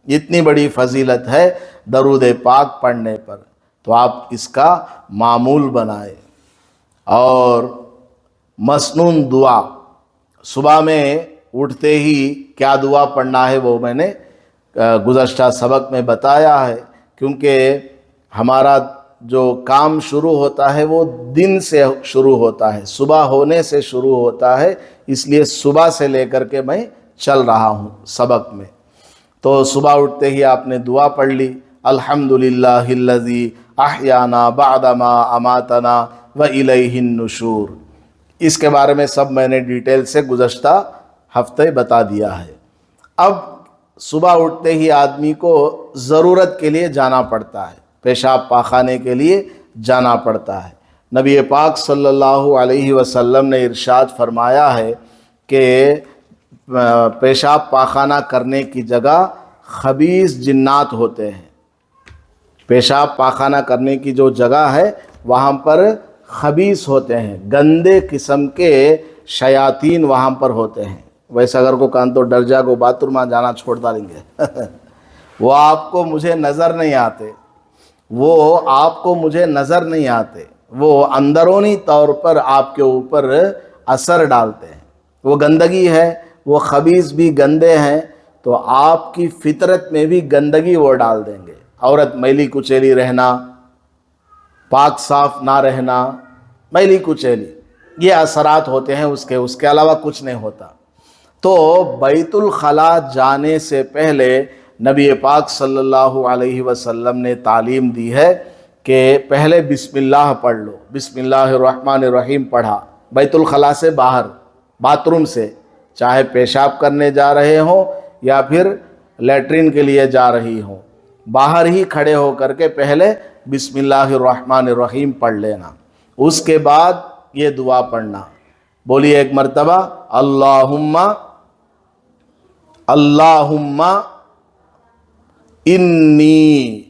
اتنی بڑی فضیلت ہے درود پاک پڑھنے پر، تو آپ اس کا معمول بنائیں۔ اور مسنون دعا، صبح میں اٹھتے ہی کیا دعا پڑھنا ہے وہ میں نے گزشتہ سبق میں بتایا ہے، کیونکہ ہمارا جو کام شروع ہوتا ہے وہ دن سے شروع ہوتا ہے، صبح ہونے سے شروع ہوتا ہے، اس لیے صبح سے لے کر کے میں چل رہا ہوں سبق میں۔ تو صبح اٹھتے ہی آپ نے دعا پڑھ لی، الحمدللہ الذی احیانا بعدما اماتنا والیہ النشور۔ اس کے بارے میں سب میں نے ڈیٹیل سے گزشتہ ہفتے بتا دیا ہے۔ اب صبح اٹھتے ہی آدمی کو ضرورت کے لیے جانا پڑتا ہے، پیشاب پاخانے کے لیے جانا پڑتا ہے۔ نبی پاک صلی اللہ علیہ وسلم نے ارشاد فرمایا ہے کہ پیشاب پاخانہ کرنے کی جگہ خبیث جنات ہوتے ہیں۔ پیشاب پاخانہ کرنے کی جو جگہ ہے وہاں پر خبیث ہوتے ہیں، گندے قسم کے شیاطین وہاں پر ہوتے ہیں۔ ویسے اگر کو کان تو ڈر جا کو باتھ روم جانا چھوڑ ڈالیں گے وہ آپ کو مجھے نظر نہیں آتے، وہ آپ کو مجھے نظر نہیں آتے، وہ اندرونی طور پر آپ کے اوپر اثر ڈالتے ہیں۔ وہ گندگی ہے، وہ خبیث بھی گندے ہیں، تو آپ کی فطرت میں بھی گندگی وہ ڈال دیں گے۔ عورت میلی کچیلی رہنا، پاک صاف نہ رہنا، میلی کچیلی، یہ اثرات ہوتے ہیں اس کے علاوہ کچھ نہیں ہوتا۔ تو بیت الخلاء جانے سے پہلے نبی پاک صلی اللہ علیہ وسلم نے تعلیم دی ہے کہ پہلے بسم اللہ پڑھ لو، بسم اللہ الرحمن الرحیم پڑھا، بیت الخلاء سے باہر، باتھ روم سے، چاہے پیشاب کرنے جا رہے ہوں یا پھر لیٹرین کے لیے جا رہی ہوں، باہر ہی کھڑے ہو کر کے پہلے بسم اللہ الرحمن الرحیم پڑھ لینا، اس کے بعد یہ دعا پڑھنا۔ بولیے ایک مرتبہ، اللہم انی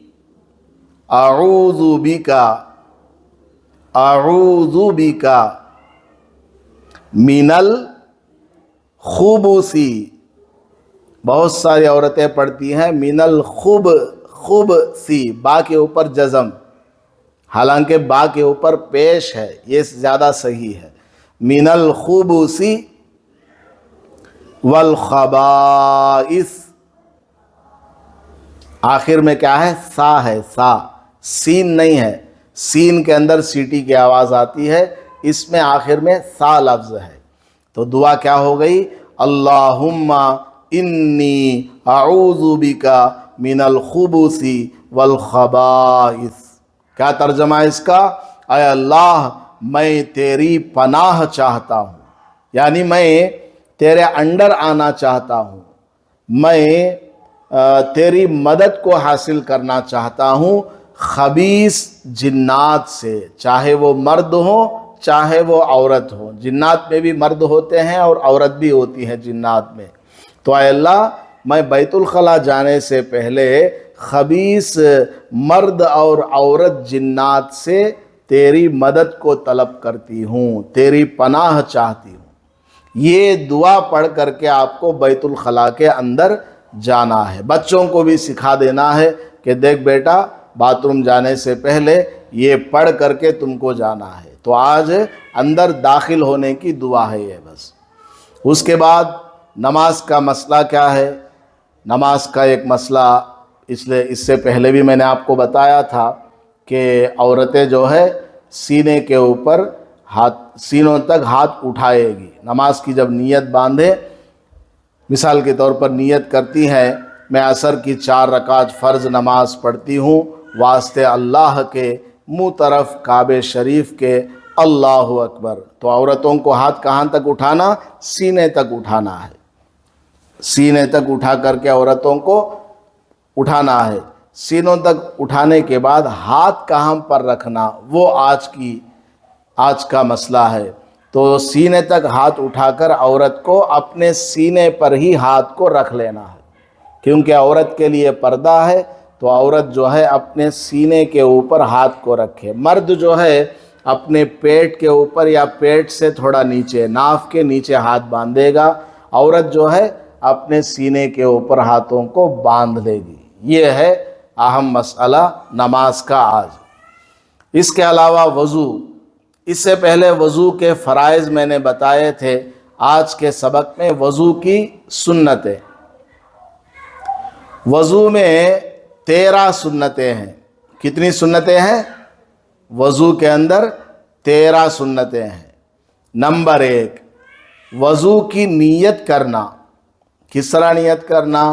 اعوذ بک من الخبث۔ بہت ساری عورتیں پڑھتی ہیں من الخبث، با کے اوپر جزم، حالانکہ با کے اوپر پیش ہے، یہ زیادہ صحیح ہے، من الخبث والخبائث۔ آخر میں کیا ہے؟ سا ہے، سا، سین نہیں ہے، سین کے اندر سیٹی کی آواز آتی ہے، اس میں آخر میں سا لفظ ہے۔ تو دعا کیا ہو گئی؟ اللہم انی اعوذ بک من الخبث والخبائث۔ کیا ترجمہ ہے اس کا؟ اے اللہ میں تیری پناہ چاہتا ہوں، یعنی میں تیرے انڈر آنا چاہتا ہوں، میں تیری مدد کو حاصل کرنا چاہتا ہوں خبیث جنات سے، چاہے وہ مرد ہوں چاہے وہ عورت ہو۔ جنات میں بھی مرد ہوتے ہیں اور عورت بھی ہوتی ہے جنات میں۔ تو اے اللہ میں بیت الخلاء جانے سے پہلے خبیث مرد اور عورت جنات سے تیری مدد کو طلب کرتی ہوں، تیری پناہ چاہتی ہوں۔ یہ دعا پڑھ کر کے آپ کو بیت الخلاء کے اندر جانا ہے۔ بچوں کو بھی سکھا دینا ہے کہ دیکھ بیٹا باتھ روم جانے سے پہلے یہ پڑھ کر کے تم کو جانا ہے۔ تو آج اندر داخل ہونے کی دعا ہے یہ بس۔ اس کے بعد نماز کا مسئلہ کیا ہے؟ نماز کا ایک مسئلہ اس سے پہلے بھی میں نے آپ کو بتایا تھا کہ عورتیں جو ہے سینے کے اوپر سینوں تک ہاتھ اٹھائے گی۔ نماز کی جب نیت باندھے، مثال کے طور پر نیت کرتی ہیں میں عصر کی 4 رکعت فرض نماز پڑھتی ہوں واسطے اللہ کے، منہ طرف کعبہ شریف کے، اللہ اکبر، تو عورتوں کو ہاتھ کہاں تک اٹھانا؟ سینے تک اٹھانا ہے، سینے تک اٹھا کر کے عورتوں کو اٹھانا ہے۔ سینوں تک اٹھانے کے بعد ہاتھ کہاں پر رکھنا وہ آج کا مسئلہ ہے۔ تو سینے تک ہاتھ اٹھا کر عورت کو اپنے سینے پر ہی ہاتھ کو رکھ لینا ہے، کیونکہ عورت کے لیے پردہ ہے، تو عورت جو ہے اپنے سینے کے اوپر ہاتھ کو رکھے، مرد جو ہے اپنے پیٹ کے اوپر یا پیٹ سے تھوڑا نیچے، ناف کے نیچے ہاتھ باندھے گا، عورت جو ہے اپنے سینے کے اوپر ہاتھوں کو باندھ لے گی۔ یہ ہے اہم مسئلہ نماز کا آج۔ اس کے علاوہ وضو، اس سے پہلے وضو کے فرائض میں نے بتائے تھے، آج کے سبق میں وضو کی سنتیں۔ وضو میں 13 سنتیں ہیں۔ کتنی سنتیں ہیں؟ وضو کے اندر 13 سنتیں ہیں۔ نمبر 1، وضو کی نیت کرنا۔ کس طرح نیت کرنا؟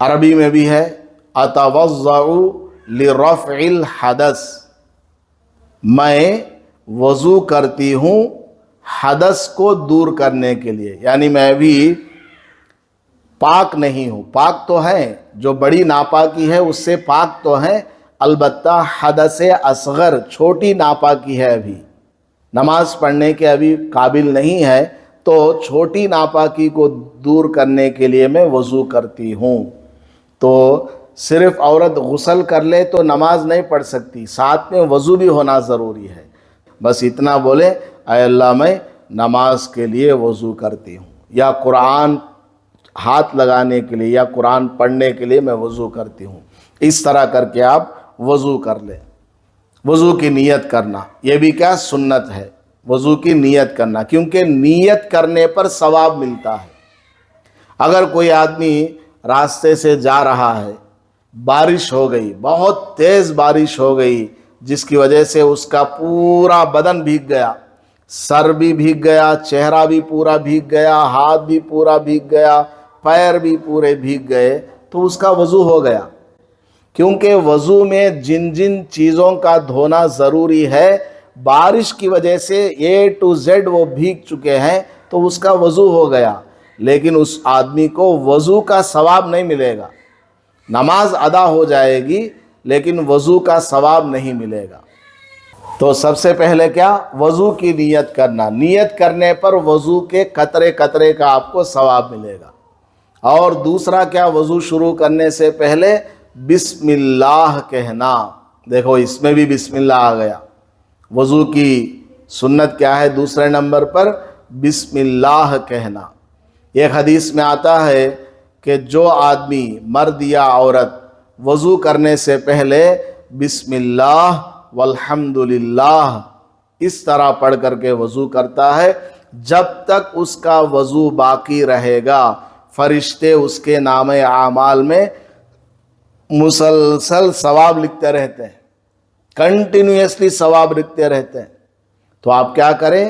عربی میں بھی ہے، اتوضأ لرفع الحدث، میں وضو کرتی ہوں حدث کو دور کرنے کے لیے، یعنی میں بھی پاک نہیں ہوں، پاک تو ہے، جو بڑی ناپاکی ہے اس سے پاک تو ہے، البتہ حدث اصغر چھوٹی ناپاکی ہے، ابھی نماز پڑھنے کے ابھی قابل نہیں ہے، تو چھوٹی ناپاکی کو دور کرنے کے لیے میں وضو کرتی ہوں۔ تو صرف عورت غسل کر لے تو نماز نہیں پڑھ سکتی، ساتھ میں وضو بھی ہونا ضروری ہے۔ بس اتنا بولے، اے اللہ میں نماز کے لیے وضو کرتی ہوں، یا قرآن ہاتھ لگانے کے لیے یا قرآن پڑھنے کے لیے میں وضو کرتی ہوں۔ اس طرح کر کے آپ وضو کر لیں۔ وضو کی نیت کرنا، یہ بھی کیا سنت ہے، وضو کی نیت کرنا، کیونکہ نیت کرنے پر ثواب ملتا ہے۔ اگر کوئی آدمی راستے سے جا رہا ہے، بارش ہو گئی، بہت تیز بارش ہو گئی، جس کی وجہ سے اس کا پورا بدن بھیگ گیا، سر بھی بھیگ گیا، چہرہ بھی پورا بھیگ گیا، ہاتھ بھی پورا بھیگ گیا، پیر بھی پورے بھیگ گئے، تو اس کا وضو ہو گیا۔ کیونکہ وضو میں جن جن چیزوں کا دھونا ضروری ہے، بارش کی وجہ سے A to Z وہ بھیگ چکے ہیں، تو اس کا وضو ہو گیا، لیکن اس آدمی کو وضو کا ثواب نہیں ملے گا۔ نماز ادا ہو جائے گی لیکن وضو کا ثواب نہیں ملے گا۔ تو سب سے پہلے کیا؟ وضو کی نیت کرنا، نیت کرنے پر وضو کے قطرے قطرے کا آپ کو ثواب ملے گا۔ اور دوسرا کیا؟ وضو شروع کرنے سے پہلے بسم اللہ کہنا۔ دیکھو اس میں بھی بسم اللہ آ گیا۔ وضو کی سنت کیا ہے دوسرے نمبر پر؟ بسم اللہ کہنا۔ ایک حدیث میں آتا ہے کہ جو آدمی مرد یا عورت وضو کرنے سے پہلے بسم اللہ والحمد للہ اس طرح پڑھ کر کے وضو کرتا ہے، جب تک اس کا وضو باقی رہے گا فرشتے اس کے نام اعمال میں مسلسل ثواب لکھتے رہتے ہیں، کنٹینیوسلی ثواب لکھتے رہتے ہیں۔ تو آپ کیا کریں؟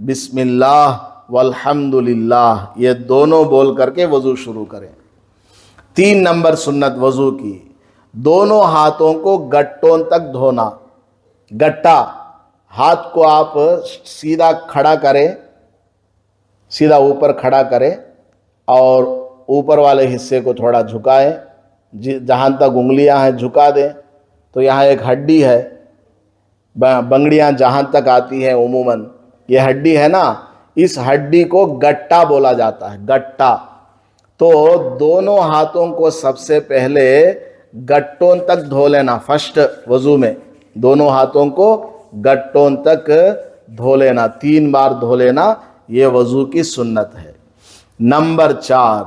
بسم اللہ والحمد للہ یہ دونوں بول کر کے وضو شروع کریں۔ 3 نمبر سنت وضو کی، دونوں ہاتھوں کو گٹوں تک دھونا۔ گٹا، ہاتھ کو آپ سیدھا کھڑا کریں، سیدھا اوپر کھڑا کریں اور اوپر والے حصے کو تھوڑا جھکائیں، جہاں تک انگلیاں ہیں جھکا دیں۔ تو یہاں ایک ہڈی ہے، بنگڑیاں جہاں تک آتی ہیں عموماً، یہ ہڈی ہے نا، اس ہڈی کو گٹا بولا جاتا ہے، گٹا۔ تو دونوں ہاتھوں کو سب سے پہلے گٹوں تک دھو لینا، فرسٹ وضو میں دونوں ہاتھوں کو گٹوں تک دھو لینا، 3 بار دھو لینا، یہ وضو کی سنت ہے۔ نمبر 4،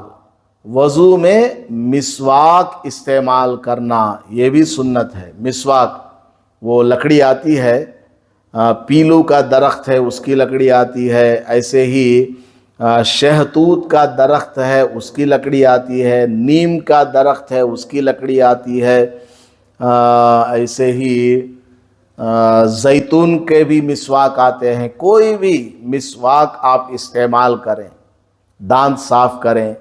وضو میں مسواک استعمال کرنا، یہ بھی سنت ہے۔ مسواک، وہ لکڑی آتی ہے، پیلو کا درخت ہے اس کی لکڑی آتی ہے، ایسے ہی شہتوت کا درخت ہے اس کی لکڑی آتی ہے، نیم کا درخت ہے اس کی لکڑی آتی ہے، ایسے ہی زیتون کے بھی مسواک آتے ہیں۔ کوئی بھی مسواک آپ استعمال کریں، دانت صاف کریں،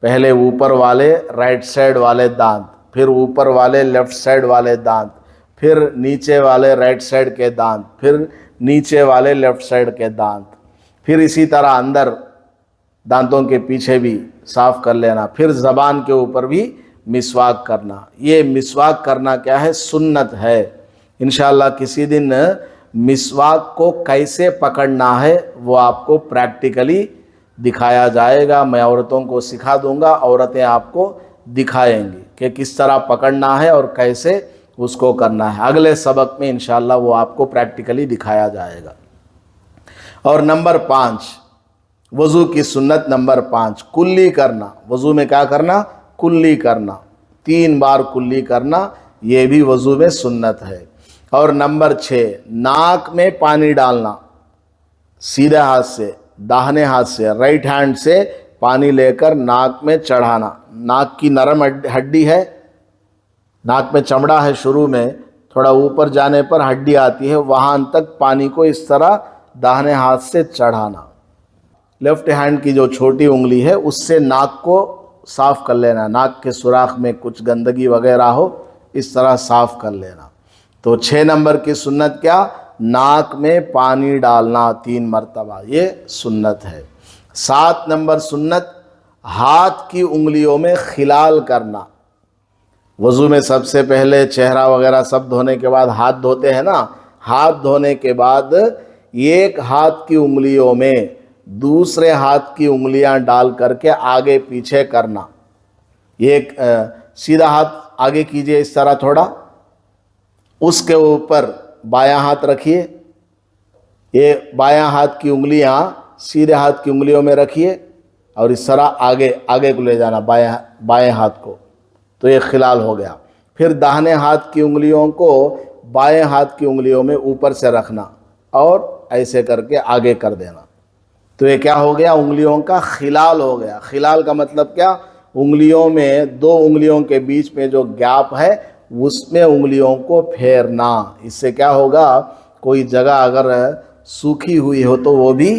پہلے اوپر والے رائٹ سائڈ والے دانت، پھر اوپر والے لیفٹ سائڈ والے دانت، پھر نیچے والے رائٹ سائڈ کے دانت، پھر نیچے والے لیفٹ سائڈ کے دانت، پھر اسی طرح اندر دانتوں کے پیچھے بھی صاف کر لینا، پھر زبان کے اوپر بھی مسواک کرنا۔ یہ مسواک کرنا کیا ہے؟ سنت ہے۔ انشاءاللہ کسی دن مسواک کو کیسے پکڑنا ہے وہ آپ کو پریکٹیکلی دکھایا جائے گا، میں عورتوں کو سکھا دوں گا، عورتیں آپ کو دکھائیں گی۔ کہ کس طرح پکڑنا ہے اور کیسے اس کو کرنا ہے. اگلے سبق میں انشاءاللہ وہ آپ کو پریکٹیکلی دکھایا جائے گا. اور نمبر 5 وضو کی سنت نمبر 5 کلی کرنا. وضو میں کیا کرنا؟ کلی کرنا. 3 بار کلی کرنا، یہ بھی وضو میں سنت ہے. اور نمبر 6 ناک میں پانی ڈالنا. سیدھے ہاتھ سے، داہنے ہاتھ سے، رائٹ ہینڈ سے پانی لے کر ناک میں چڑھانا. ناک کی نرم ہڈی ہے، ناک میں چمڑا ہے، شروع میں تھوڑا اوپر جانے پر ہڈی آتی ہے، وہاں تک پانی کو اس طرح داہنے ہاتھ سے چڑھانا. لیفٹ ہینڈ کی جو چھوٹی انگلی ہے اس سے ناک کو صاف کر لینا. ناک کے سوراخ میں کچھ گندگی وغیرہ ہو اس طرح صاف کر لینا. تو 6 نمبر کی سنت کیا؟ ناک میں پانی ڈالنا 3 مرتبہ، یہ سنت ہے. 7 نمبر سنت ہاتھ کی انگلیوں میں خلال کرنا. وضو میں سب سے پہلے چہرہ وغیرہ سب دھونے کے بعد ہاتھ دھوتے ہیں نا. ہاتھ دھونے کے بعد ایک ہاتھ کی انگلیوں میں دوسرے ہاتھ کی انگلیاں ڈال کر کے آگے پیچھے کرنا. ایک سیدھا ہاتھ آگے کیجئے اس طرح تھوڑا، اس کے اوپر بایاں ہاتھ رکھیے. یہ بایاں ہاتھ کی انگلیاں سیدھے ہاتھ کی انگلیوں میں رکھیے اور اس طرح آگے کو لے جانا بائیں ہاتھ کو. تو یہ خلال ہو گیا. پھر داہنے ہاتھ کی انگلیوں کو بائیں ہاتھ کی انگلیوں میں اوپر سے رکھنا اور ایسے کر کے آگے کر دینا. تو یہ کیا ہو گیا؟ انگلیوں کا خلال ہو گیا. خلال کا مطلب کیا؟ انگلیوں میں 2 انگلیوں کے بیچ میں جو گیپ ہے اس میں انگلیوں کو پھیرنا. اس سے کیا ہوگا؟ کوئی جگہ اگر سوکھی ہوئی ہو تو وہ بھی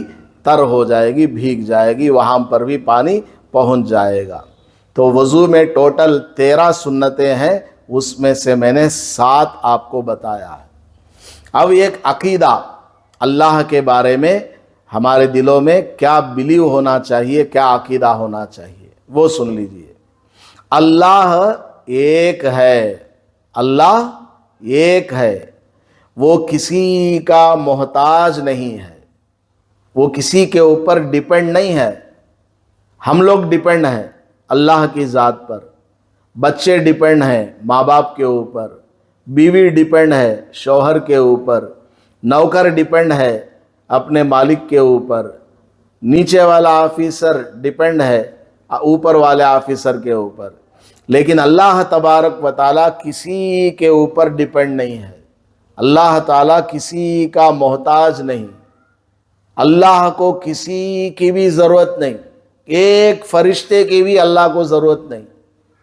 تر ہو جائے گی، بھیگ جائے گی، وہاں پر بھی پانی پہنچ جائے گا. تو وضو میں ٹوٹل 13 سنتیں ہیں، اس میں سے میں نے 7 آپ کو بتایا ہے. اب ایک عقیدہ اللہ کے بارے میں ہمارے دلوں میں کیا بلیو ہونا چاہیے، کیا عقیدہ ہونا چاہیے، وہ سن لیجئے. اللہ ایک ہے. اللہ ایک ہے. وہ کسی کا محتاج نہیں ہے. وہ کسی کے اوپر ڈیپینڈ نہیں ہے. ہم لوگ ڈیپینڈ ہیں اللہ کی ذات پر. بچے ڈیپینڈ ہیں ماں باپ کے اوپر، بیوی ڈیپینڈ ہے شوہر کے اوپر، نوکر ڈیپینڈ ہے اپنے مالک کے اوپر، نیچے والا آفیسر ڈیپینڈ ہے اوپر والے آفیسر کے اوپر. لیکن اللہ تبارک و تعالیٰ کسی کے اوپر ڈیپینڈ نہیں ہے. اللہ تعالیٰ کسی کا محتاج نہیں. اللہ کو کسی کی بھی ضرورت نہیں. ایک فرشتے کی بھی اللہ کو ضرورت نہیں.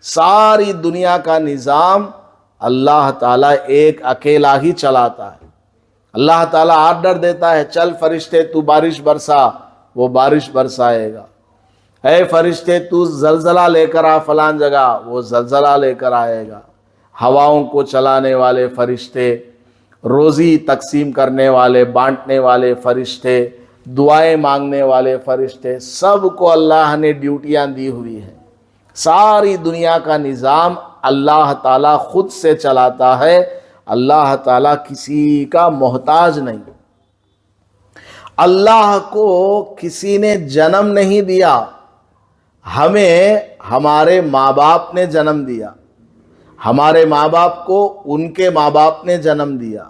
ساری دنیا کا نظام اللہ تعالیٰ ایک اکیلا ہی چلاتا ہے. اللہ تعالیٰ آرڈر دیتا ہے، چل فرشتے تو بارش برسا، وہ بارش برسائے گا. اے فرشتے تو زلزلہ لے کر آ فلان جگہ، وہ زلزلہ لے کر آئے گا. ہواؤں کو چلانے والے فرشتے، روزی تقسیم کرنے والے، بانٹنے والے فرشتے، دعائیں مانگنے والے فرشتے، سب کو اللہ نے ڈیوٹیاں دی ہوئی ہیں. ساری دنیا کا نظام اللہ تعالیٰ خود سے چلاتا ہے. اللہ تعالیٰ کسی کا محتاج نہیں. اللہ کو کسی نے جنم نہیں دیا. ہمیں ہمارے ماں باپ نے جنم دیا. ہمارے ماں باپ کو ان کے ماں باپ نے جنم دیا.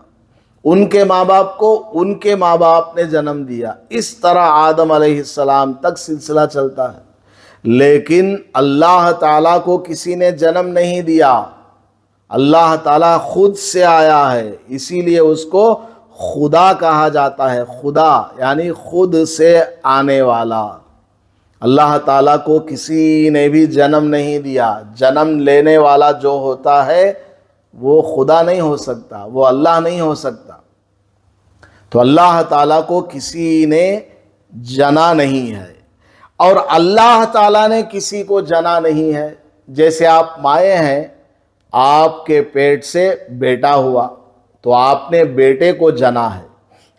ان کے ماں باپ کو ان کے ماں باپ نے جنم دیا. اس طرح آدم علیہ السلام تک سلسلہ چلتا ہے. لیکن اللہ تعالیٰ کو کسی نے جنم نہیں دیا. اللہ تعالیٰ خود سے آیا ہے، اسی لیے اس کو خدا کہا جاتا ہے. خدا یعنی خود سے آنے والا. اللہ تعالیٰ کو کسی نے بھی جنم نہیں دیا. جنم لینے والا جو ہوتا ہے وہ خدا نہیں ہو سکتا، وہ اللہ نہیں ہو سکتا. تو اللہ تعالیٰ کو کسی نے جنا نہیں ہے، اور اللہ تعالیٰ نے کسی کو جنا نہیں ہے. جیسے آپ مائیں ہیں، آپ کے پیٹ سے بیٹا ہوا تو آپ نے بیٹے کو جنا ہے،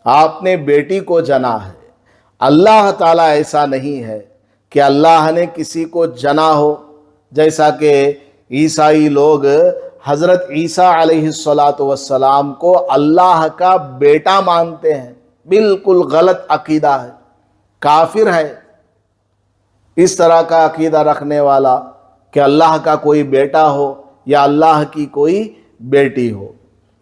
آپ نے بیٹی کو جنا ہے. اللہ تعالیٰ ایسا نہیں ہے کہ اللہ نے کسی کو جنا ہو. جیسا کہ عیسائی لوگ حضرت عیسیٰ علیہ السلام کو اللہ کا بیٹا مانتے ہیں. بالکل غلط عقیدہ ہے، کافر ہے اس طرح کا عقیدہ رکھنے والا کہ اللہ کا کوئی بیٹا ہو یا اللہ کی کوئی بیٹی ہو۔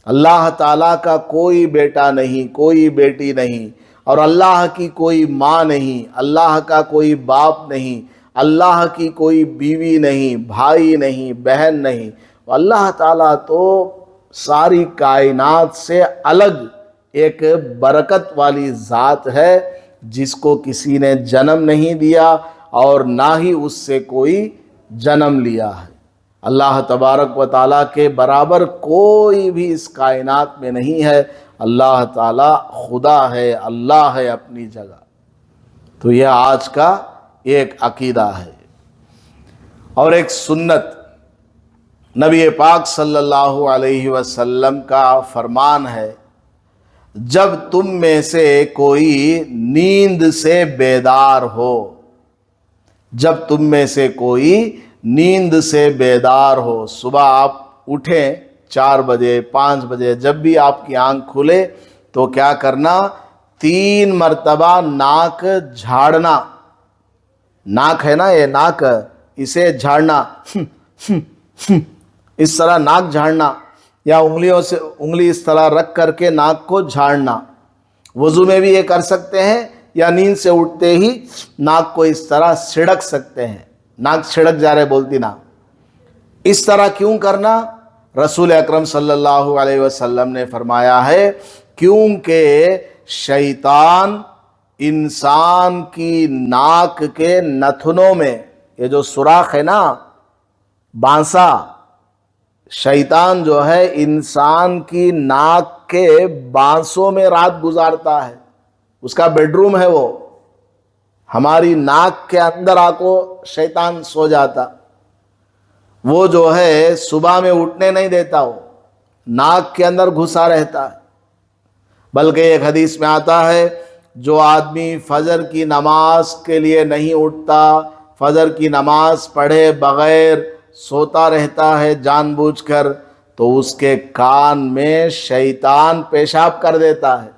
اللہ تعالیٰ کا کوئی بیٹا نہیں، کوئی بیٹی نہیں، اور اللہ کی کوئی ماں نہیں، اللہ کا کوئی باپ نہیں، اللہ کی کوئی بیوی نہیں، بھائی نہیں، بہن نہیں۔ اللہ تعالیٰ تو ساری کائنات سے الگ ایک برکت والی ذات ہے، جس کو کسی نے جنم نہیں دیا اور نہ ہی اس سے کوئی جنم لیا ہے۔ اللہ تبارک و تعالیٰ کے برابر کوئی بھی اس کائنات میں نہیں ہے۔ اللہ تعالیٰ خدا ہے، اللہ ہے اپنی جگہ۔ تو یہ آج کا ایک عقیدہ ہے اور ایک سنت۔ نبی پاک صلی اللہ علیہ وسلم کا فرمان ہے، جب تم میں سے کوئی نیند سے بیدار ہو، جب تم میں سے کوئی نیند سے بیدار ہو، صبح آپ اٹھیں 4 بجے 5 بجے، جب بھی آپ کی آنکھ کھلے تو کیا کرنا؟ 3 مرتبہ ناک جھاڑنا۔ ناک ہے نا، یہ ناک، اسے جھاڑنا، اس طرح ناک جھاڑنا، یا انگلیوں سے انگلی اس طرح رکھ کر کے ناک کو جھاڑنا۔ وضو میں بھی یہ کر سکتے ہیں، یا نیند سے اٹھتے ہی ناک کو اس طرح چھڑک سکتے ہیں۔ ناک چھڑک جا رہے بولتی نا، اس طرح کیوں کرنا؟ رسول اکرم صلی اللہ علیہ وسلم نے فرمایا ہے، کیونکہ شیطان انسان کی ناک کے نتھنوں میں، یہ جو سوراخ ہے نا بانسا، شیطان جو ہے انسان کی ناک کے بانسوں میں رات گزارتا ہے۔ اس کا بیڈروم ہے وہ، ہماری ناک کے اندر آ کو شیطان سو جاتا۔ وہ جو ہے صبح میں اٹھنے نہیں دیتا، وہ ناک کے اندر گھسا رہتا ہے۔ بلکہ ایک حدیث میں آتا ہے، جو آدمی فجر کی نماز کے لیے نہیں اٹھتا، فجر کی نماز پڑھے بغیر سوتا رہتا ہے جان بوجھ کر، تو اس کے کان میں شیطان پیشاب کر دیتا ہے۔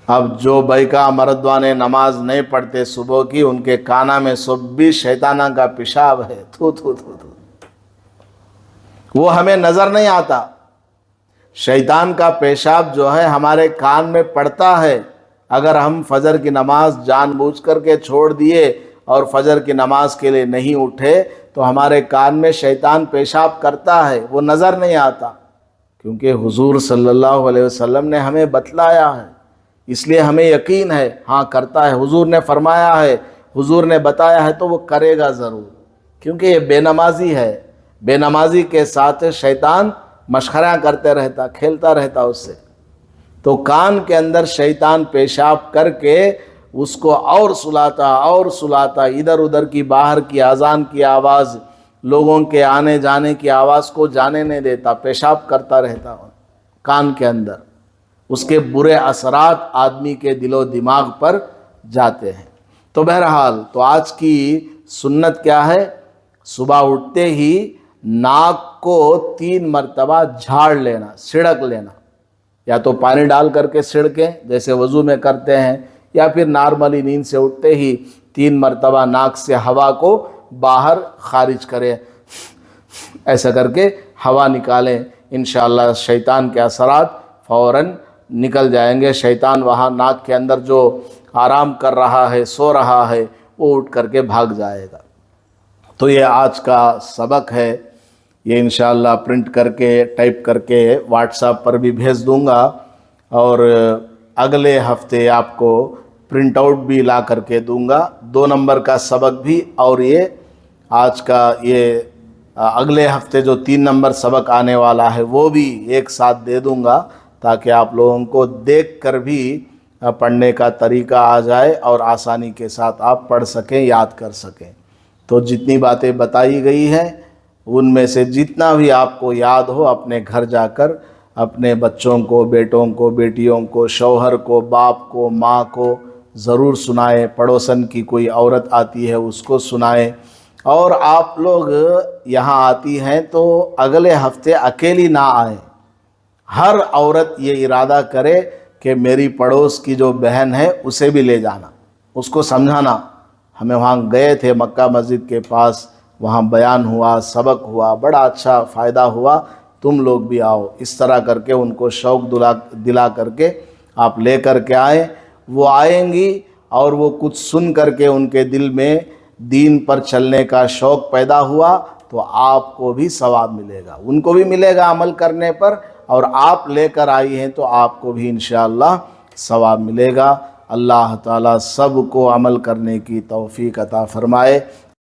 اب جو بیکا مردوانے نماز نہیں پڑھتے صبح کی، ان کے کانا میں سب بھی شیطانہ کا پیشاب ہے، تھو تھو تھو تھو۔ وہ ہمیں نظر نہیں آتا۔ شیطان کا پیشاب جو ہے ہمارے کان میں پڑتا ہے۔ اگر ہم فجر کی نماز جان بوجھ کر کے چھوڑ دیے اور فجر کی نماز کے لیے نہیں اٹھے، تو ہمارے کان میں شیطان پیشاب کرتا ہے، وہ نظر نہیں آتا، کیونکہ حضور صلی اللہ علیہ وسلم نے ہمیں بتلایا ہے، اس لیے ہمیں یقین ہے، ہاں کرتا ہے، حضور نے فرمایا ہے، حضور نے بتایا ہے تو وہ کرے گا ضرور، کیونکہ یہ بے نمازی ہے۔ بے نمازی کے ساتھ شیطان مشخرہ کرتے رہتا، کھیلتا رہتا اس سے۔ تو کان کے اندر شیطان پیشاب کر کے اس کو اور سلاتا، ادھر ادھر کی باہر کی اذان کی آواز، لوگوں کے آنے جانے کی آواز کو جانے نہیں دیتا، پیشاب کرتا رہتا کان کے اندر۔ اس کے برے اثرات آدمی کے دل و دماغ پر جاتے ہیں۔ تو بہرحال تو آج کی سنت کیا ہے؟ صبح اٹھتے ہی ناک کو 3 مرتبہ جھاڑ لینا، چھڑک لینا، یا تو پانی ڈال کر کے چھڑکیں جیسے وضو میں کرتے ہیں، یا پھر نارملی نیند سے اٹھتے ہی 3 مرتبہ ناک سے ہوا کو باہر خارج کریں، ایسا کر کے ہوا نکالیں۔ انشاءاللہ شیطان کے اثرات فوراً نکل جائیں گے۔ شیطان وہاں ناک کے اندر جو آرام کر رہا ہے، سو رہا ہے، وہ اٹھ کر کے بھاگ جائے گا۔ تو یہ آج کا سبق ہے، یہ انشاءاللہ پرنٹ کر کے ٹائپ کر کے واٹس ایپ پر بھی بھیج دوں گا، اور اگلے ہفتے آپ کو پرنٹ آؤٹ بھی لا کر کے دوں گا، 2 نمبر کا سبق بھی، اور یہ آج کا یہ اگلے ہفتے جو 3 نمبر سبق آنے والا ہے وہ بھی ایک ساتھ دے دوں گا، تاکہ آپ لوگوں کو دیکھ کر بھی پڑھنے کا طریقہ آ جائے اور آسانی کے ساتھ آپ پڑھ سکیں، یاد کر سکیں۔ تو جتنی باتیں بتائی گئی ہیں ان میں سے جتنا بھی آپ کو یاد ہو، اپنے گھر جا کر اپنے بچوں کو، بیٹوں کو، بیٹیوں کو، شوہر کو، باپ کو، ماں کو ضرور سنائیں۔ پڑوسن کی کوئی عورت آتی ہے اس کو سنائیں۔ اور آپ لوگ یہاں آتی ہیں تو اگلے ہفتے اکیلی نہ آئیں، ہر عورت یہ ارادہ کرے کہ میری پڑوس کی جو بہن ہے اسے بھی لے جانا، اس کو سمجھانا۔ ہمیں وہاں گئے تھے مکہ مسجد کے پاس، وہاں بیان ہوا، سبق ہوا، بڑا اچھا فائدہ ہوا، تم لوگ بھی آؤ۔ اس طرح کر کے ان کو شوق دلا کر کے آپ لے کر کے آئیں۔ وہ آئیں گی اور وہ کچھ سن کر کے ان کے دل میں دین پر چلنے کا شوق پیدا ہوا تو آپ کو بھی ثواب ملے گا، ان کو بھی ملے گا عمل کرنے پر، اور آپ لے کر آئی ہیں تو آپ کو بھی انشاءاللہ ثواب ملے گا۔ اللہ تعالیٰ سب کو عمل کرنے کی توفیق عطا فرمائے۔